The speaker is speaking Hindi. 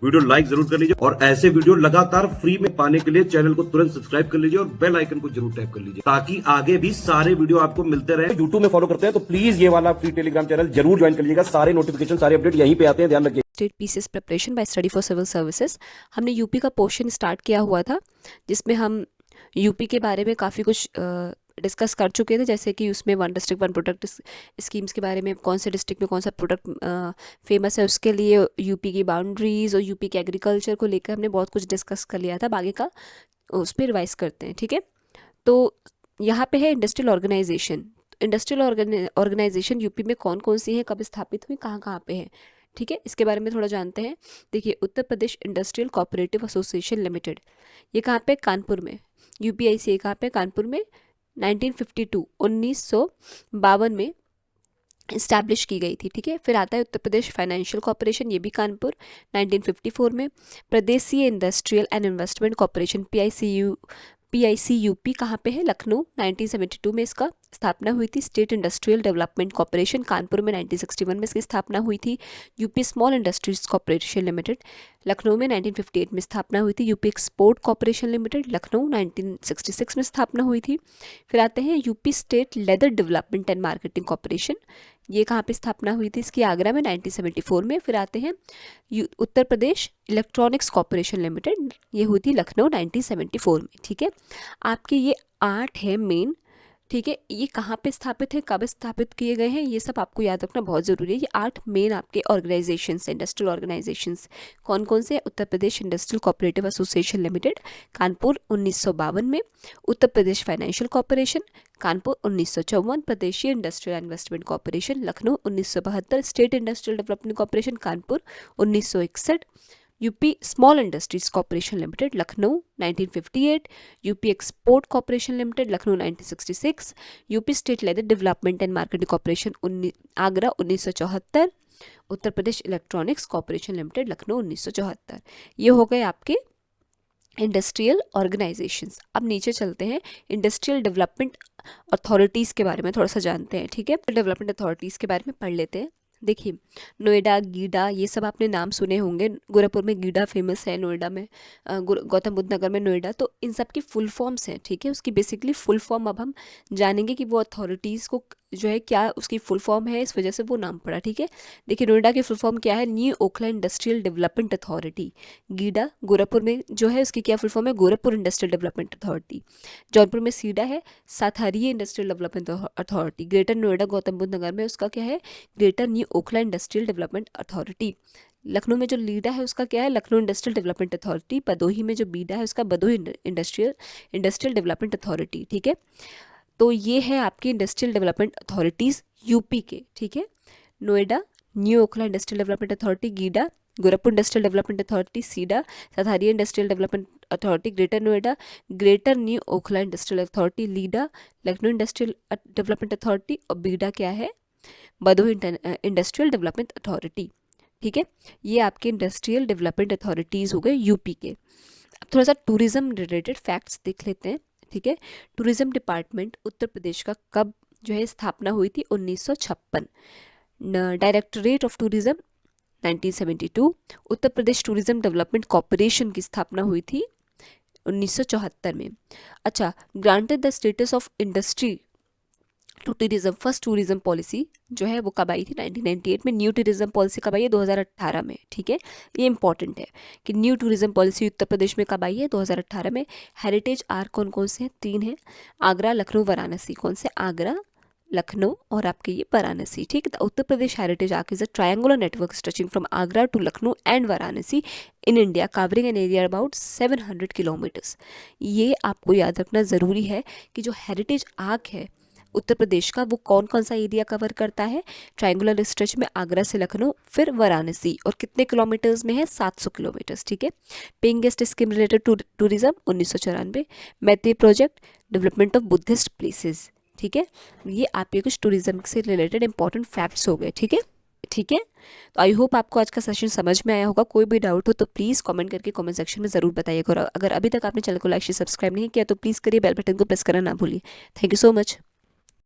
वीडियो लाइक जरूर कर लीजिए और ऐसे वीडियो लगातार फ्री में पाने के लिए चैनल को तुरंत सब्सक्राइब कर लीजिए और बेल आइकन को जरूर टैप कर लीजिए ताकि आगे भी सारे वीडियो आपको मिलते रहे। यूट्यूब में फॉलो करते हैं तो प्लीज ये वाला फ्री टेलीग्राम चैनल जरूर ज्वाइन कर लीजिएगा। सारे नोटिफिकेशन सारे अपडेट यहीं पे आते हैं, ध्यान रखिए। State PCS preparation by study for civil services, हमने यूपी का पोर्शन स्टार्ट किया हुआ था जिसमें हम यूपी के बारे में काफ़ी कुछ डिस्कस कर चुके थे, जैसे कि उसमें one district one product schemes के बारे में, कौन से डिस्ट्रिक्ट में कौन सा प्रोडक्ट फेमस है उसके लिए, यूपी की बाउंड्रीज और यूपी के एग्रीकल्चर को लेकर हमने बहुत कुछ डिस्कस कर लिया था। आगे का उस पर रिवाइज करते हैं, ठीक है। तो यहाँ पे है industrial organisation. Industrial organisation UP में कौन कौन सी है, कब स्थापित हुई, कहाँ कहाँ पे है, ठीक है, इसके बारे में थोड़ा जानते हैं। देखिए, उत्तर Pradesh industrial cooperative association limited, ये कहाँ पे, कानपुर में। यूपीआईसी कहाँ पे, कानपुर में। 1952 में इस्टेब्लिश की गई थी, ठीक है। फिर आता है उत्तर प्रदेश फाइनेंशियल कॉर्पोरेशन, ये भी कानपुर 1954 में। प्रदेशीय इंडस्ट्रियल एंड इन्वेस्टमेंट कॉर्पोरेशन पीआईसीयूपी कहाँ पे है, लखनऊ। 1972 में इसका स्थापना हुई थी। State industrial development corporation Kanpur में 1961 में इसकी स्थापना हुई थी। UP small industries corporation limited Lucknow में 1958 में स्थापना हुई थी। UP export corporation limited Lucknow 1966 में स्थापना हुई थी। फिर आते हैं UP state leather development and marketing corporation, ये कहाँ पे स्थापना हुई थी इसकी, आगरा में 1974 में। फिर आते हैं उत्तर प्रदेश इलेक्ट्रॉनिक्स कॉर्पोरेशन लिमिटेड, ये हुई थी लखनऊ 1974 में, ठीक है। आपके ये 8 है मेन, ठीक है। ये कहाँ पे स्थापित है, कब स्थापित किए गए हैं, ये सब आपको याद रखना बहुत ज़रूरी है। ये 8 मेन आपके ऑर्गेनाइजेशंस, इंडस्ट्रियल ऑर्गेनाइजेशंस कौन कौन से, Uttar Pradesh industrial cooperative association limited Kanpur 1952 में। Uttar Pradesh financial corporation Kanpur 1954। प्रदेशीय industrial investment corporation Lucknow 1972। State industrial development corporation Kanpur 1961। UP small industries corporation limited Lucknow 1958। UP export corporation limited Lucknow 1966। UP state leather development and marketing corporation Agra 1974। Uttar Pradesh electronics corporation limited Lucknow 1974। ये हो गए आपके इंडस्ट्रियल ऑर्गेनाइजेशंस। अब नीचे चलते हैं, इंडस्ट्रियल डेवलपमेंट अथॉरिटीज़ के बारे में थोड़ा सा जानते हैं, ठीक है। डेवलपमेंट अथॉरिटीज़ के बारे में पढ़ लेते हैं। देखिए, नोएडा, गीडा, ये सब आपने नाम सुने होंगे। गोरखपुर में गीडा फेमस है, नोएडा में गौतम बुद्ध नगर में नोएडा, तो इन सब की फुल फॉर्म्स हैं, ठीक है। उसकी बेसिकली फुल फॉर्म अब हम जानेंगे कि वो अथॉरिटीज़ को जो है क्या उसकी फुल फॉर्म है, इस वजह से वो नाम पड़ा, ठीक है। देखिए, नोएडा की फुल फॉर्म क्या है, new Okhla industrial development authority. GIDA Gorakhpur में जो है उसकी क्या फुल फॉर्म है, Gorakhpur industrial development authority. Jaunpur में सीडा है, Satharia industrial development authority. Greater Noida Gautam Buddh Nagar में उसका क्या है, greater new Okhla industrial development authority. Lucknow में जो लीडा है उसका क्या है, Lucknow industrial development authority. Bhadohi में जो बीडा है उसका भदोही इंडस्ट्रियल डेवलपमेंट अथॉरिटी, ठीक है। तो ये है आपकी इंडस्ट्रियल डेवलपमेंट अथॉरिटीज़ यूपी के, ठीक है। Noida new Okhla industrial development authority, GIDA Gorakhpur industrial development authority, SIDA Satharia industrial development authority, greater Noida greater new Okhla industrial authority, LIDA Lucknow industrial development authority, और बीडा क्या है, भदोही इंडस्ट्रियल डेवलपमेंट अथॉरिटी, ठीक है। ये आपके इंडस्ट्रियल डेवलपमेंट अथॉरिटीज़ हो गए यूपी के। अब थोड़ा सा टूरिज्म रिलेटेड फैक्ट्स देख लेते हैं, ठीक है। टूरिज्म डिपार्टमेंट उत्तर प्रदेश का कब जो है स्थापना हुई थी, 1956। Directorate of tourism 1972। Uttar Pradesh tourism development corporation की स्थापना हुई थी 1974 में। अच्छा, granted the status of industry to tourism, first tourism policy जो है वो कब आई थी, 1998 में। न्यू टूरिज्म पॉलिसी कब आई है, 2018 में, ठीक है। ये इंपॉर्टेंट है कि new tourism policy Uttar Pradesh में कब आई है, 2018 में। हेरिटेज आर कौन कौन से हैं, 3 हैं, आगरा लखनऊ वाराणसी। कौन से, आगरा लखनऊ और आपके ये वाराणसी, ठीक है। Uttar Pradesh heritage arc is a triangular network stretching from Agra to Lucknow and Varanasi in India, covering an area about 700 kilometres. ये आपको याद रखना ज़रूरी है कि जो हेरिटेज आर्क है उत्तर प्रदेश का, वो कौन कौन सा एरिया कवर करता है, ट्रायंगुलर स्ट्रेच में आगरा से लखनऊ फिर वाराणसी, और कितने किलोमीटर्स में है, 700 किलोमीटर्स, ठीक है। Paying guest scheme related to tourism 1994। Maitri project development of Buddhist places, ठीक है। ये आपके कुछ टूरिज्म से रिलेटेड इंपॉर्टेंट फैक्ट्स हो गए, ठीक है, ठीक है। तो आई होप आपको आज का सेशन समझ में आया होगा। कोई भी डाउट हो तो प्लीज़ कमेंट करके कमेंट सेक्शन में ज़रूर बताइएगा, और अगर अभी तक आपने चैनल को लाइक से सब्सक्राइब नहीं किया तो प्लीज़ करिए, बेल बटन को प्रेस करना ना भूलिए। Thank you so much.